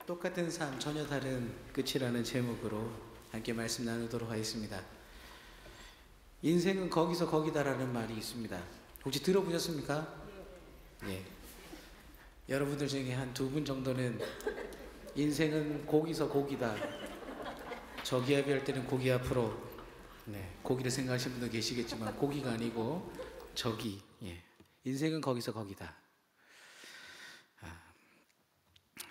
똑같은 삶 전혀 다른 끝이라는 제목으로 함께 말씀 나누도록 하겠습니다. 인생은 거기서 거기다라는 말이 있습니다. 혹시 들어보셨습니까? 예. 여러분들 중에 한 두 분 정도는 인생은 고기서 고기다, 저기압이 할 때는 고기 앞으로, 고기를 생각하시는 분도 계시겠지만 고기가 아니고 저기, 인생은 거기서 거기다.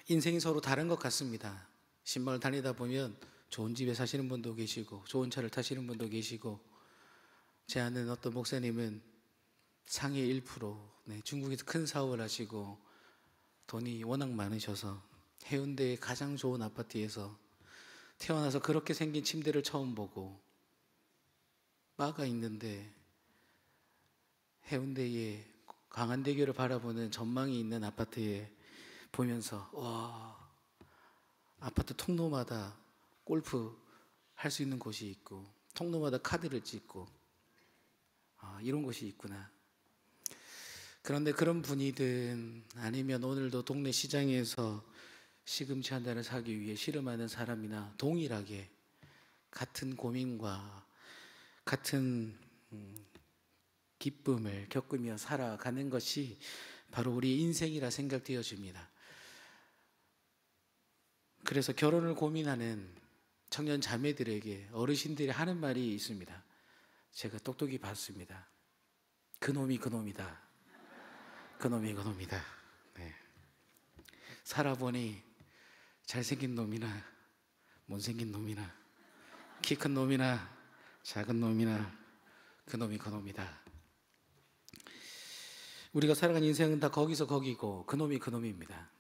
인생이 서로 다른 것 같습니다. 신방을 다니다 보면 좋은 집에 사시는 분도 계시고 좋은 차를 타시는 분도 계시고, 제 아는 어떤 목사님은 상해 1%, 중국에서 큰 사업을 하시고 돈이 워낙 많으셔서 해운대의 가장 좋은 아파트에서 태어나서 그렇게 생긴 침대를 처음 보고, 바가 있는데 해운대에 강한대교를 바라보는 전망이 있는 아파트에 보면서, 와, 아파트 통로마다 골프 할 수 있는 곳이 있고 통로마다 카드를 찍고, 이런 곳이 있구나. 그런데 그런 분이든 아니면 오늘도 동네 시장에서 시금치 한 달을 사기 위해 씨름하는 사람이나 동일하게 같은 고민과 같은 기쁨을 겪으며 살아가는 것이 바로 우리 인생이라 생각되어집니다. 그래서 결혼을 고민하는 청년 자매들에게 어르신들이 하는 말이 있습니다. 제가 똑똑히 봤습니다. 그놈이 그놈이다. 그놈이 그놈이다. 살아보니 잘생긴 놈이나 못생긴 놈이나 키 큰 놈이나 작은 놈이나 그놈이 그놈이다. 우리가 살아가는 인생은 다 거기서 거기고 그놈이 그놈입니다.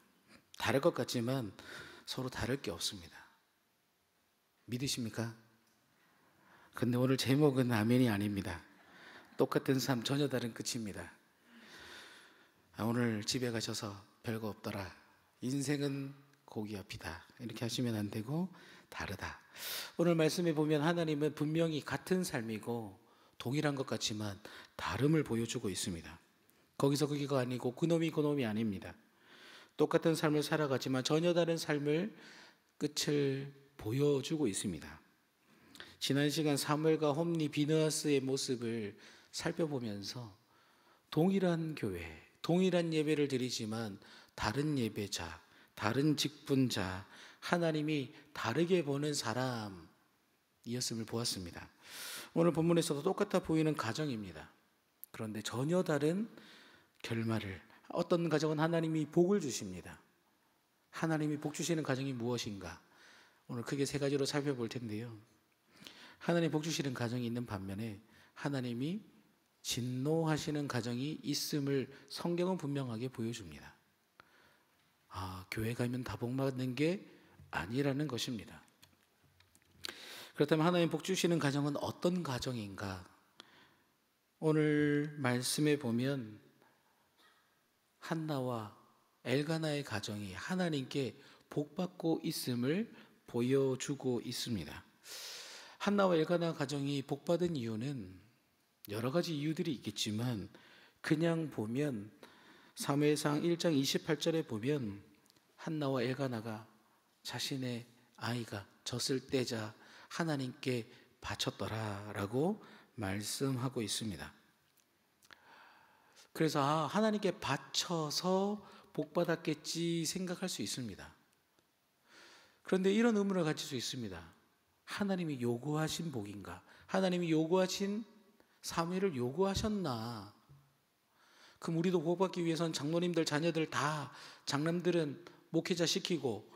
다를 것 같지만 서로 다를 게 없습니다. 믿으십니까? 근데 오늘 제목은 아멘이 아닙니다. 똑같은 삶 전혀 다른 끝입니다. 오늘 집에 가셔서 별거 없더라, 인생은 고기 앞이다, 이렇게 하시면 안 되고 다르다. 오늘 말씀에 보면 하나님은 분명히 같은 삶이고 동일한 것 같지만 다름을 보여주고 있습니다. 거기서 거기가 아니고 그놈이 그놈이 아닙니다. 똑같은 삶을 살아가지만 전혀 다른 삶을 끝을 보여주고 있습니다. 지난 시간 사무엘과 홈리, 비느하스의 모습을 살펴보면서 동일한 교회, 동일한 예배를 드리지만 다른 예배자, 다른 직분자, 하나님이 다르게 보는 사람이었음을 보았습니다. 오늘 본문에서도 똑같아 보이는 가정입니다. 그런데 전혀 다른 결말을, 어떤 가정은 하나님이 복을 주십니다. 하나님이 복 주시는 가정이 무엇인가? 오늘 크게 세 가지로 살펴볼 텐데요. 하나님 복 주시는 가정이 있는 반면에 하나님이 진노하시는 가정이 있음을 성경은 분명하게 보여줍니다. 교회 가면 다 복받는 게 아니라는 것입니다. 그렇다면 하나님 복 주시는 가정은 어떤 가정인가? 오늘 말씀에 보면 한나와 엘가나의 가정이 하나님께 복받고 있음을 보여주고 있습니다. 한나와 엘가나 가정이 복받은 이유는 여러 가지 이유들이 있겠지만, 그냥 보면 사무엘상 1장 28절에 보면 한나와 엘가나가 자신의 아이가 젖을 떼자 하나님께 바쳤더라라고 말씀하고 있습니다. 그래서 하나님께 바쳐서 복받았겠지 생각할 수 있습니다. 그런데 이런 의문을 가질 수 있습니다. 하나님이 요구하신 복인가? 하나님이 요구하신 사무엘을 요구하셨나? 그럼 우리도 복받기 위해서는 장로님들 자녀들 다, 장남들은 목회자 시키고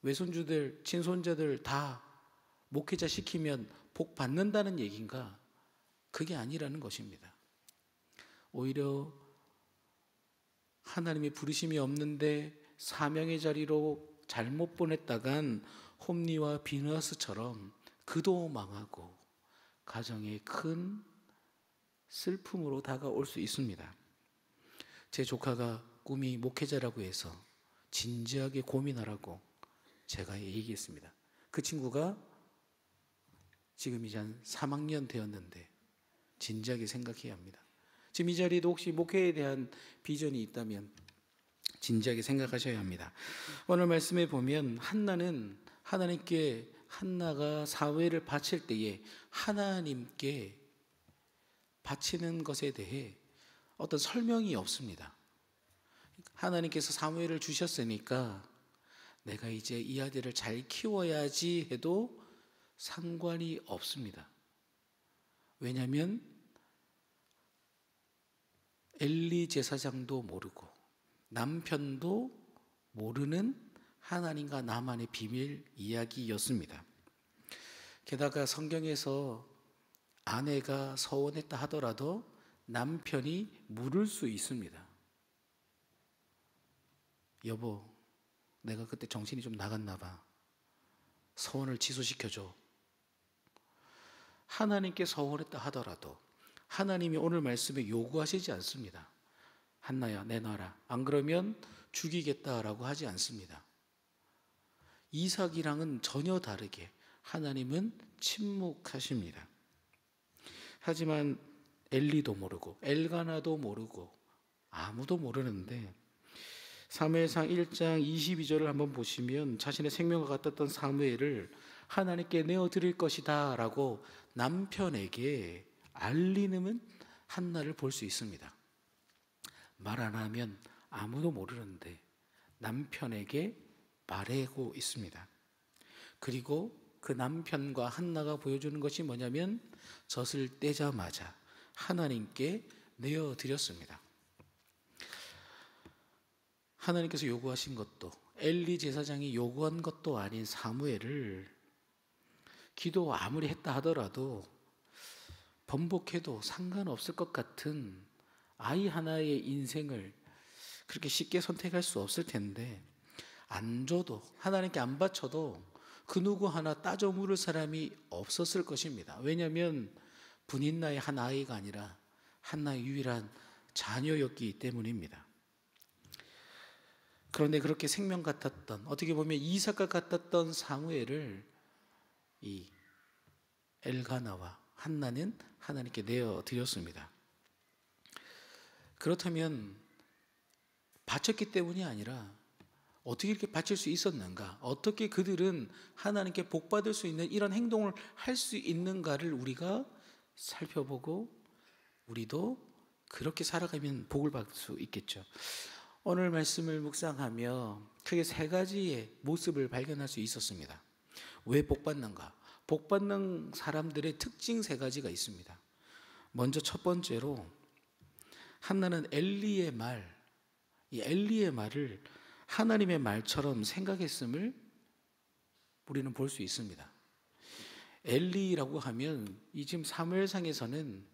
외손주들 친손자들 다 목회자 시키면 복 받는다는 얘기인가? 그게 아니라는 것입니다. 오히려 하나님의 부르심이 없는데 사명의 자리로 잘못 보냈다간 홈리와 비느하스처럼 그도 망하고 가정에 큰 슬픔으로 다가올 수 있습니다. 제 조카가 꿈이 목회자라고 해서 진지하게 고민하라고 제가 얘기했습니다. 그 친구가 지금 이제 한 3학년 되었는데 진지하게 생각해야 합니다. 지금 이 자리에도 혹시 목회에 대한 비전이 있다면 진지하게 생각하셔야 합니다. 오늘 말씀에 보면 한나가 사무엘을 바칠 때에 하나님께 바치는 것에 대해 어떤 설명이 없습니다. 하나님께서 사무엘을 주셨으니까 내가 이제 이 아들을 잘 키워야지 해도 상관이 없습니다. 왜냐하면 엘리 제사장도 모르고 남편도 모르는 하나님과 나만의 비밀 이야기였습니다. 게다가 성경에서 아내가 서원했다 하더라도 남편이 물을 수 있습니다. 여보, 내가 그때 정신이 좀 나갔나 봐. 서원을 취소시켜줘. 하나님께 서원했다 하더라도 하나님이 오늘 말씀에 요구하시지 않습니다. 한나야, 내놔라. 안 그러면 죽이겠다라고 하지 않습니다. 이삭이랑은 전혀 다르게 하나님은 침묵하십니다. 하지만 엘리도 모르고 엘가나도 모르고 아무도 모르는데 사무엘상 1장 22절을 한번 보시면 자신의 생명과 같았던 사무엘을 하나님께 내어드릴 것이다 라고 남편에게 알리는 한나를 볼 수 있습니다. 말 안 하면 아무도 모르는데 남편에게 말하고 있습니다. 그리고 그 남편과 한나가 보여주는 것이 뭐냐면 젖을 떼자마자 하나님께 내어드렸습니다. 하나님께서 요구하신 것도 엘리 제사장이 요구한 것도 아닌 사무엘을 기도 아무리 했다 하더라도 번복해도 상관없을 것 같은 아이 하나의 인생을 그렇게 쉽게 선택할 수 없을 텐데 안 줘도 하나님께 안 바쳐도 그 누구 하나 따져 물을 사람이 없었을 것입니다. 왜냐하면 분인나의 한 아이가 아니라 한나의 유일한 자녀였기 때문입니다. 그런데 그렇게 생명 같았던, 어떻게 보면 이삭과 같았던 사무엘을 이 엘가나와 한나는 하나님께 내어드렸습니다. 그렇다면 바쳤기 때문이 아니라 어떻게 이렇게 바칠 수 있었는가? 어떻게 그들은 하나님께 복받을 수 있는 이런 행동을 할 수 있는가를 우리가 살펴보고 우리도 그렇게 살아가면 복을 받을 수 있겠죠. 오늘 말씀을 묵상하며 크게 세 가지의 모습을 발견할 수 있었습니다. 왜 복받는가? 복받는 사람들의 특징 세 가지가 있습니다. 먼저 첫 번째로 한나는 이 엘리의 말을 하나님의 말처럼 생각했음을 우리는 볼 수 있습니다. 엘리라고 하면 이 지금 사무엘상에서는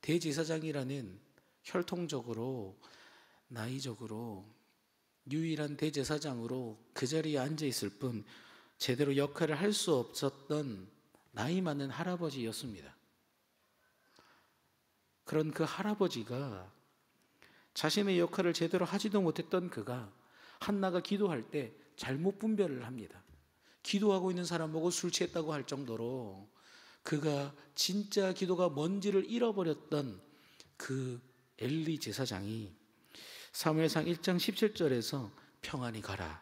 대제사장이라는 혈통적으로 나이적으로 유일한 대제사장으로 그 자리에 앉아 있을 뿐 제대로 역할을 할 수 없었던 나이 많은 할아버지였습니다. 그런 그 할아버지가 자신의 역할을 제대로 하지도 못했던 그가 한나가 기도할 때 잘못 분별을 합니다. 기도하고 있는 사람 보고 술 취했다고 할 정도로 그가 진짜 기도가 뭔지를 잃어버렸던 그 엘리 제사장이 사무엘상 1장 17절에서 평안히 가라.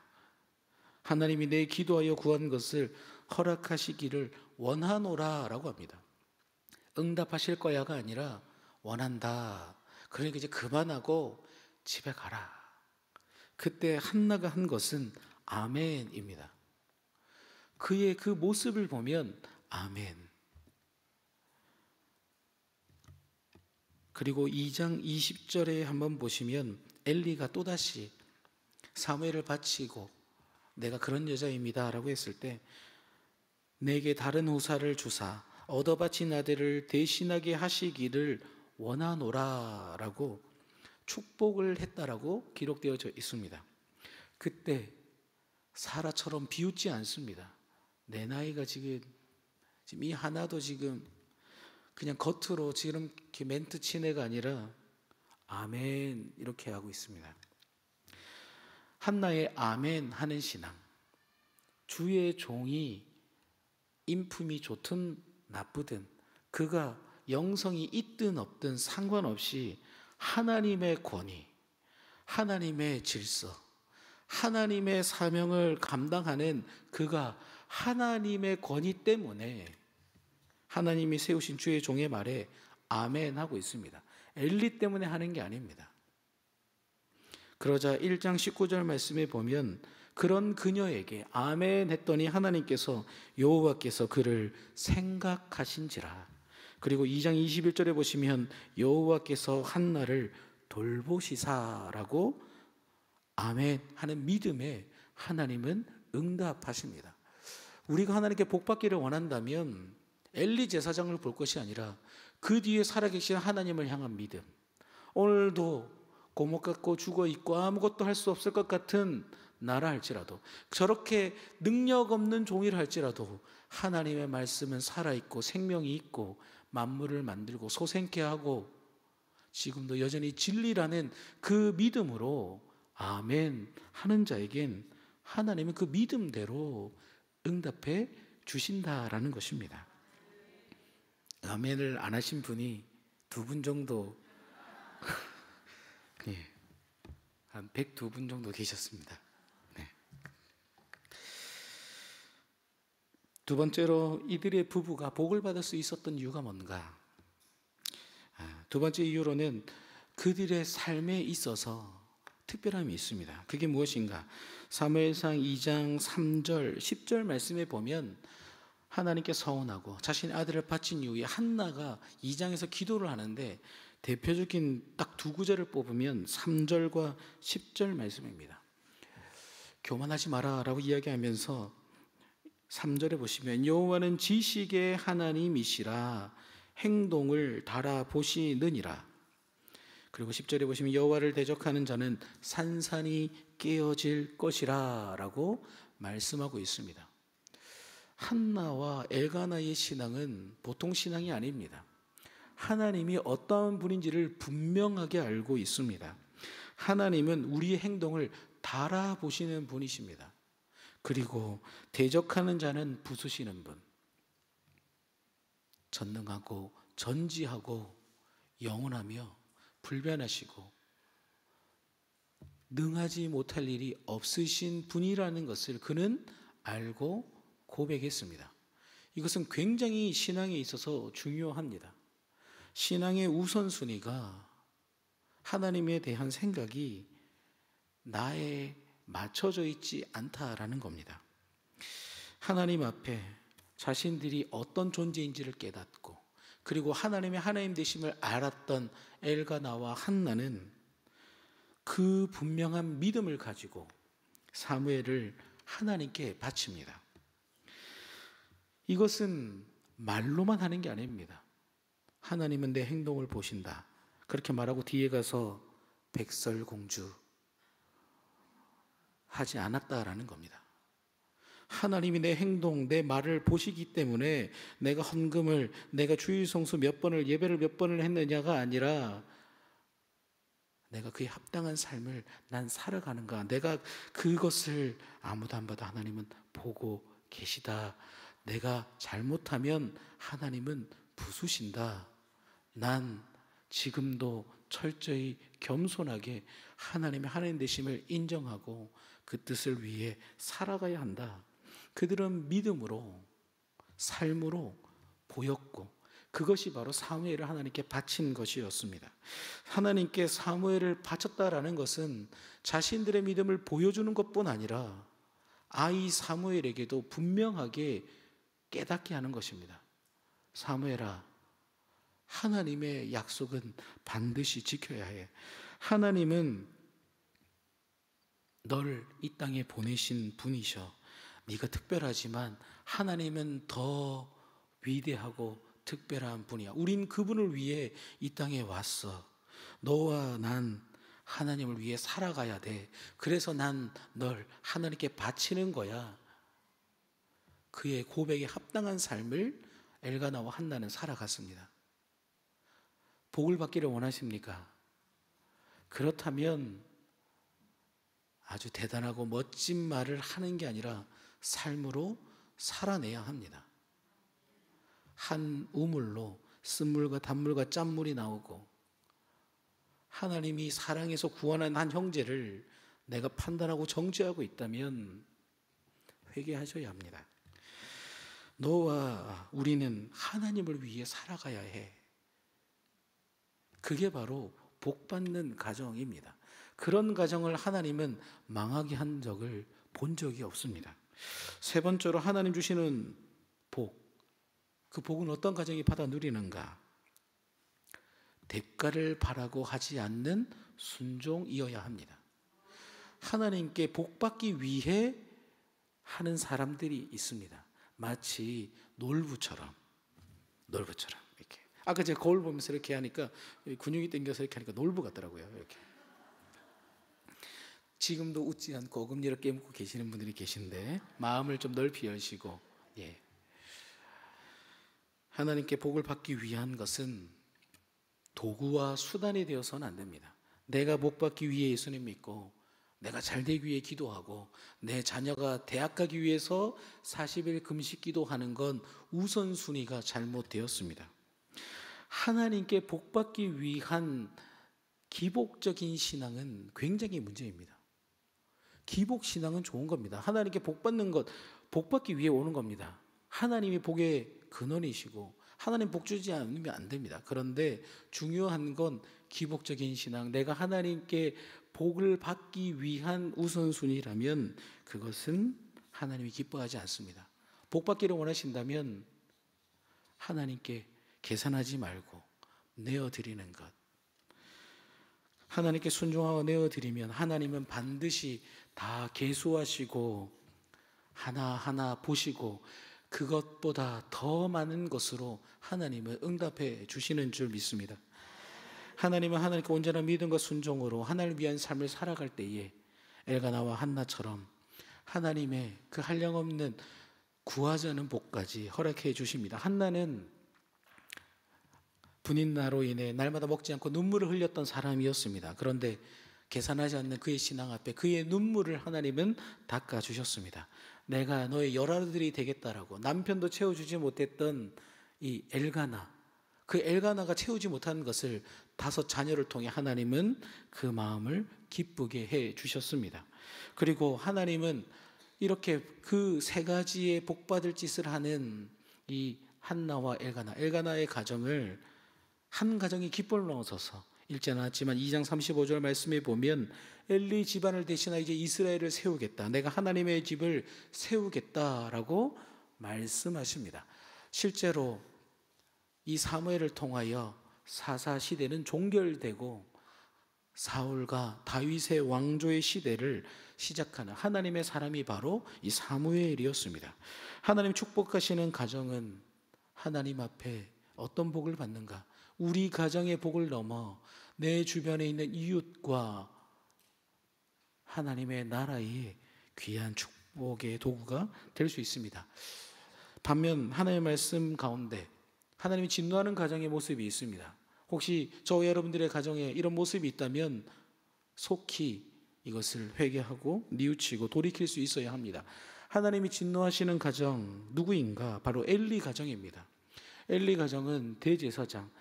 하나님이 내 기도하여 구한 것을 허락하시기를 원하노라 라고 합니다. 응답하실 거야가 아니라 원한다. 그러니까 이제 그만하고 집에 가라. 그때 한나가 한 것은 아멘입니다. 그의 그 모습을 보면 아멘. 그리고 2장 20절에 한번 보시면 엘리가 또다시 사무엘을 바치고 내가 그런 여자입니다 라고 했을 때 내게 다른 후사를 주사 얻어 바친 아들을 대신하게 하시기를 원하노라 라고 축복을 했다라고 기록되어져 있습니다. 그때 사라처럼 비웃지 않습니다. 내 나이가 지금 이 하나도 지금 그냥 겉으로 지금 이렇게 멘트 친 애가 아니라 아멘 이렇게 하고 있습니다. 한나의 아멘 하는 신앙, 주의 종이 인품이 좋든 나쁘든 그가 영성이 있든 없든 상관없이 하나님의 권위, 하나님의 질서, 하나님의 사명을 감당하는 그가 하나님의 권위 때문에 하나님이 세우신 주의 종의 말에 아멘 하고 있습니다. 엘리 때문에 하는 게 아닙니다. 그러자 1장 19절 말씀에 보면 그런 그녀에게 아멘 했더니 하나님께서 여호와께서 그를 생각하신지라. 그리고 2장 21절에 보시면 여호와께서 한나를 돌보시사라고 아멘 하는 믿음에 하나님은 응답하십니다. 우리가 하나님께 복받기를 원한다면 엘리 제사장을 볼 것이 아니라 그 뒤에 살아계신 하나님을 향한 믿음. 오늘도 고목 같고 죽어 있고 아무것도 할 수 없을 것 같은 나라 할지라도, 저렇게 능력 없는 종이라 할지라도 하나님의 말씀은 살아있고 생명이 있고 만물을 만들고 소생케 하고 지금도 여전히 진리라는 그 믿음으로 아멘 하는 자에겐 하나님은 그 믿음대로 응답해 주신다라는 것입니다. 아멘을 안 하신 분이 2분 정도 네, 한 102분 정도 계셨습니다. 네. 두 번째로 이들의 부부가 복을 받을 수 있었던 이유가 뭔가? 두 번째 이유로는 그들의 삶에 있어서 특별함이 있습니다. 그게 무엇인가? 사무엘상 2장 3절 10절 말씀에 보면 하나님께 서원하고 자신의 아들을 바친 이후에 한나가 2장에서 기도를 하는데 대표적인 딱 2구절을 뽑으면 3절과 10절 말씀입니다. 교만하지 마라 라고 이야기하면서 3절에 보시면 여호와는 지식의 하나님이시라 행동을 달아보시느니라. 그리고 10절에 보시면 여호와를 대적하는 자는 산산이 깨어질 것이라 라고 말씀하고 있습니다. 한나와 엘가나의 신앙은 보통 신앙이 아닙니다. 하나님이 어떠한 분인지를 분명하게 알고 있습니다. 하나님은 우리의 행동을 달아보시는 분이십니다. 그리고 대적하는 자는 부수시는 분, 전능하고 전지하고 영원하며 불변하시고 능하지 못할 일이 없으신 분이라는 것을 그는 알고 고백했습니다. 이것은 굉장히 신앙에 있어서 중요합니다. 신앙의 우선순위가 하나님에 대한 생각이 나에 맞춰져 있지 않다라는 겁니다. 하나님 앞에 자신들이 어떤 존재인지를 깨닫고 그리고 하나님의 하나님 되심을 알았던 엘가나와 한나는 그 분명한 믿음을 가지고 사무엘을 하나님께 바칩니다. 이것은 말로만 하는 게 아닙니다. 하나님은 내 행동을 보신다. 그렇게 말하고 뒤에 가서 백설공주 하지 않았다라는 겁니다. 하나님이 내 행동, 내 말을 보시기 때문에 내가 헌금을, 내가 주일성수 몇 번을, 예배를 몇 번을 했느냐가 아니라 내가 그에 합당한 삶을 난 살아가는가, 내가 그것을 아무도 안 봐도 하나님은 보고 계시다. 내가 잘못하면 하나님은 부수신다. 난 지금도 철저히 겸손하게 하나님의 하나님 되심을 인정하고 그 뜻을 위해 살아가야 한다. 그들은 믿음으로, 삶으로 보였고 그것이 바로 사무엘을 하나님께 바친 것이었습니다. 하나님께 사무엘을 바쳤다라는 것은 자신들의 믿음을 보여주는 것뿐 아니라 아이 사무엘에게도 분명하게 깨닫게 하는 것입니다. 사무엘아, 하나님의 약속은 반드시 지켜야 해. 하나님은 너를 이 땅에 보내신 분이셔. 네가 특별하지만 하나님은 더 위대하고 특별한 분이야. 우린 그분을 위해 이 땅에 왔어. 너와 난 하나님을 위해 살아가야 돼. 그래서 난 널 하나님께 바치는 거야. 그의 고백에 합당한 삶을 엘가나와 한나는 살아갔습니다. 복을 받기를 원하십니까? 그렇다면 아주 대단하고 멋진 말을 하는 게 아니라 삶으로 살아내야 합니다. 한 우물로 쓴물과 단물과 짠물이 나오고 하나님이 사랑해서 구원한 한 형제를 내가 판단하고 정죄하고 있다면 회개하셔야 합니다. 너와 우리는 하나님을 위해 살아가야 해. 그게 바로 복받는 가정입니다. 그런 가정을 하나님은 망하게 한 적을 본 적이 없습니다. 세 번째로 하나님 주시는 복, 그 복은 어떤 가정이 받아 누리는가? 대가를 바라고 하지 않는 순종이어야 합니다. 하나님께 복받기 위해 하는 사람들이 있습니다. 마치 놀부처럼 이렇게. 아까 제가 거울 보면서 이렇게 하니까 근육이 당겨서 이렇게 하니까 놀부 같더라고요. 이렇게. 지금도 웃지 않고 어금니를 깨물고 계시는 분들이 계신데 마음을 좀 넓히 여시고, 하나님께 복을 받기 위한 것은 도구와 수단이 되어서는 안 됩니다. 내가 복 받기 위해 예수님 믿고 내가 잘 되기 위해 기도하고 내 자녀가 대학 가기 위해서 40일 금식 기도하는 건 우선순위가 잘못되었습니다. 하나님께 복 받기 위한 기복적인 신앙은 굉장히 문제입니다. 기복 신앙은 좋은 겁니다. 하나님께 복 받는 것, 복 받기 위해 오는 겁니다. 하나님이 복의 근원이시고 하나님 복 주지 않으면 안 됩니다. 그런데 중요한 건 기복적인 신앙, 내가 하나님께 복을 받기 위한 우선순위라면 그것은 하나님이 기뻐하지 않습니다. 복 받기를 원하신다면 하나님께 계산하지 말고 내어드리는 것, 하나님께 순종하고 내어드리면 하나님은 반드시 다 계수하시고 하나하나 보시고 그것보다 더 많은 것으로 하나님은 응답해 주시는 줄 믿습니다. 하나님은 하나님께 온전한 믿음과 순종으로 하나님을 위한 삶을 살아갈 때에 엘가나와 한나처럼 하나님의 그 한량없는 구하지 않은 복까지 허락해 주십니다. 한나는 분인나로 인해 날마다 먹지 않고 눈물을 흘렸던 사람이었습니다. 그런데 계산하지 않는 그의 신앙 앞에 그의 눈물을 하나님은 닦아주셨습니다. 내가 너의 열아들이 되겠다라고 남편도 채워주지 못했던 이 엘가나, 그 엘가나가 채우지 못한 것을 5 자녀를 통해 하나님은 그 마음을 기쁘게 해 주셨습니다. 그리고 하나님은 이렇게 그 3가지의 복받을 짓을 하는 이 한나와 엘가나의 가정을 한 가정이 기쁨을 넘어서서 읽지 않았지만 2장 35절 말씀에 보면 엘리 집안을 대신하여 이제 이스라엘을 세우겠다, 내가 하나님의 집을 세우겠다라고 말씀하십니다. 실제로 이 사무엘을 통하여 사사 시대는 종결되고 사울과 다윗의 왕조의 시대를 시작하는 하나님의 사람이 바로 이 사무엘이었습니다. 하나님 축복하시는 가정은 하나님 앞에 어떤 복을 받는가? 우리 가정의 복을 넘어 내 주변에 있는 이웃과 하나님의 나라의 귀한 축복의 도구가 될 수 있습니다. 반면 하나님의 말씀 가운데 하나님이 진노하는 가정의 모습이 있습니다. 혹시 저와 여러분들의 가정에 이런 모습이 있다면 속히 이것을 회개하고 뉘우치고 돌이킬 수 있어야 합니다. 하나님이 진노하시는 가정 누구인가? 바로 엘리 가정입니다. 엘리 가정은 대제사장,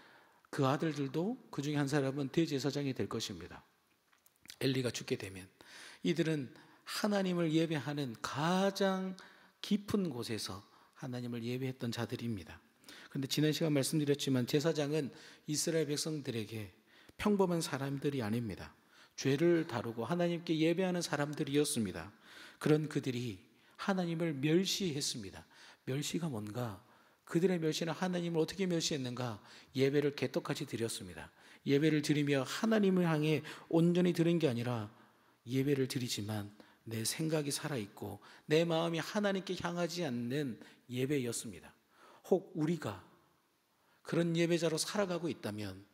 그 아들들도 그 중에 한 사람은 대제사장이 될 것입니다. 엘리가 죽게 되면 이들은 하나님을 예배하는 가장 깊은 곳에서 하나님을 예배했던 자들입니다. 그런데 지난 시간 말씀드렸지만 제사장은 이스라엘 백성들에게 평범한 사람들이 아닙니다. 죄를 다루고 하나님께 예배하는 사람들이었습니다. 그런 그들이 하나님을 멸시했습니다. 멸시가 뭔가? 그들의 멸시는 하나님을 어떻게 멸시했는가? 예배를 개떡같이 드렸습니다. 예배를 드리며 하나님을 향해 온전히 드린 게 아니라 예배를 드리지만 내 생각이 살아있고 내 마음이 하나님께 향하지 않는 예배였습니다. 혹 우리가 그런 예배자로 살아가고 있다면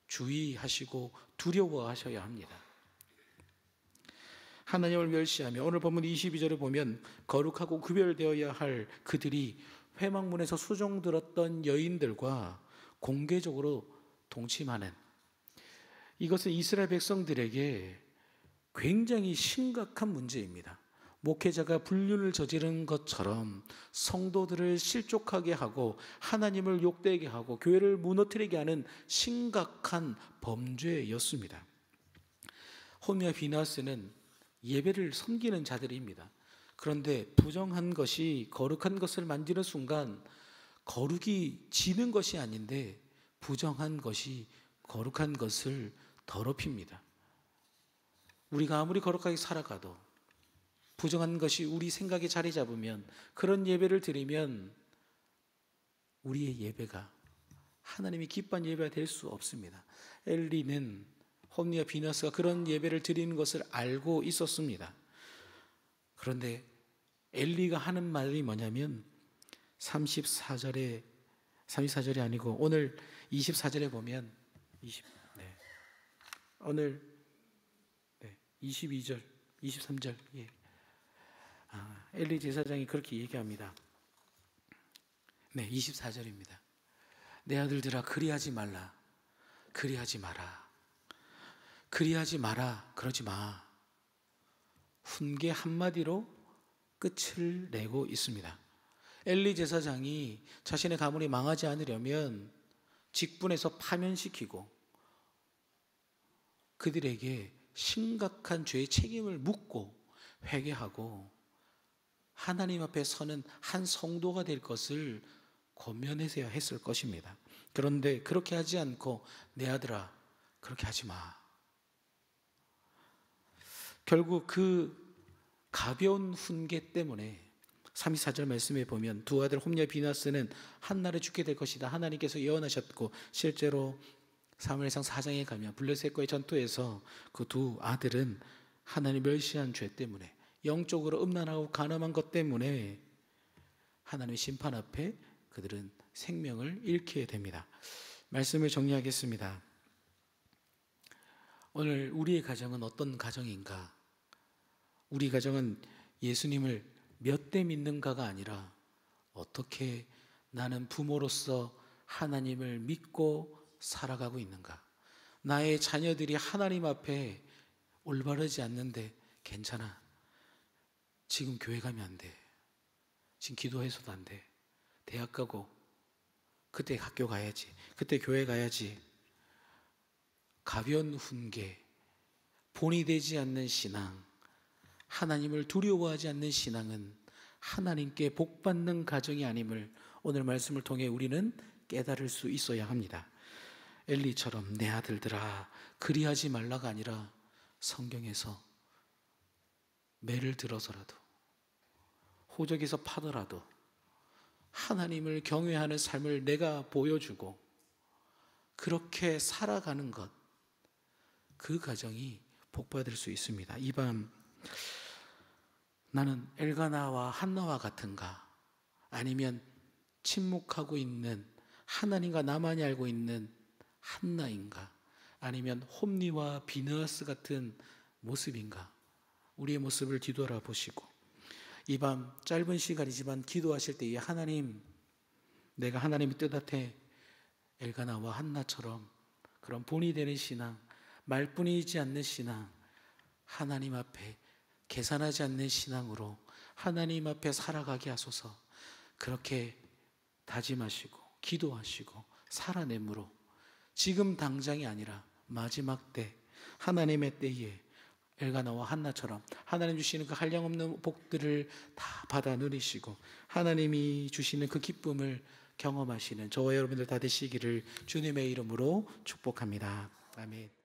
주의하시고 두려워하셔야 합니다. 하나님을 멸시하며 오늘 본문 22절에 보면 거룩하고 구별되어야 할 그들이 회막문에서 수종 들었던 여인들과 공개적으로 동침하는, 이것은 이스라엘 백성들에게 굉장히 심각한 문제입니다. 목회자가 불륜을 저지른 것처럼 성도들을 실족하게 하고 하나님을 욕되게 하고 교회를 무너뜨리게 하는 심각한 범죄였습니다. 홈리와 비나스는 예배를 섬기는 자들입니다. 그런데 부정한 것이 거룩한 것을 만지는 순간 거룩이 지는 것이 아닌데 부정한 것이 거룩한 것을 더럽힙니다. 우리가 아무리 거룩하게 살아가도 부정한 것이 우리 생각에 자리 잡으면, 그런 예배를 드리면 우리의 예배가 하나님이 기뻐한 예배가 될 수 없습니다. 엘리는 홈리와 비나스가 그런 예배를 드리는 것을 알고 있었습니다. 그런데 엘리가 하는 말이 뭐냐면 34절이 아니고 오늘 24절에 보면 오늘 22절, 23절 엘리 제사장이 그렇게 얘기합니다. 24절입니다. 내 아들들아 그리하지 말라. 그리하지 마라. 그리하지 마라. 그러지 마. 훈계 한마디로 끝을 내고 있습니다. 엘리 제사장이 자신의 가문이 망하지 않으려면 직분에서 파면시키고 그들에게 심각한 죄의 책임을 묻고 회개하고 하나님 앞에 서는 한 성도가 될 것을 권면해서야 했을 것입니다. 그런데 그렇게 하지 않고 내 아들아 그렇게 하지 마. 결국 그 가벼운 훈계 때문에 34절 말씀에 보면 두 아들 홈리와 비나스는 한날에 죽게 될 것이다 하나님께서 예언하셨고, 실제로 사무엘상 4장에 가면 블레셋과의 전투에서 그 두 아들은 하나님 멸시한 죄 때문에, 영적으로 음란하고 간음한 것 때문에 하나님의 심판 앞에 그들은 생명을 잃게 됩니다. 말씀을 정리하겠습니다. 오늘 우리의 가정은 어떤 가정인가? 우리 가정은 예수님을 몇 대 믿는가가 아니라 어떻게 나는 부모로서 하나님을 믿고 살아가고 있는가? 나의 자녀들이 하나님 앞에 올바르지 않는데 괜찮아. 지금 교회 가면 안 돼. 지금 기도해서도 안 돼. 대학 가고 그때 학교 가야지. 그때 교회 가야지. 가벼운 훈계, 본이 되지 않는 신앙, 하나님을 두려워하지 않는 신앙은 하나님께 복받는 가정이 아님을 오늘 말씀을 통해 우리는 깨달을 수 있어야 합니다. 엘리처럼 내 아들들아 그리하지 말라가 아니라 성경에서 매를 들어서라도 호적에서 파더라도 하나님을 경외하는 삶을 내가 보여주고 그렇게 살아가는 것, 그 가정이 복받을 수 있습니다. 이 밤 나는 엘가나와 한나와 같은가? 아니면 침묵하고 있는 하나님과 나만이 알고 있는 한나인가? 아니면 홈리와 비느하스 같은 모습인가? 우리의 모습을 뒤돌아보시고 이 밤 짧은 시간이지만 기도하실 때에 하나님, 내가 하나님의 뜻 앞에 엘가나와 한나처럼 그런 본이 되는 신앙, 말뿐이지 않는 신앙, 하나님 앞에 계산하지 않는 신앙으로 하나님 앞에 살아가게 하소서. 그렇게 다짐하시고 기도하시고 살아내므로 지금 당장이 아니라 마지막 때, 하나님의 때에 엘가나와 한나처럼 하나님 주시는 그 한량없는 복들을 다 받아 누리시고 하나님이 주시는 그 기쁨을 경험하시는 저와 여러분들 다 되시기를 주님의 이름으로 축복합니다. 아멘.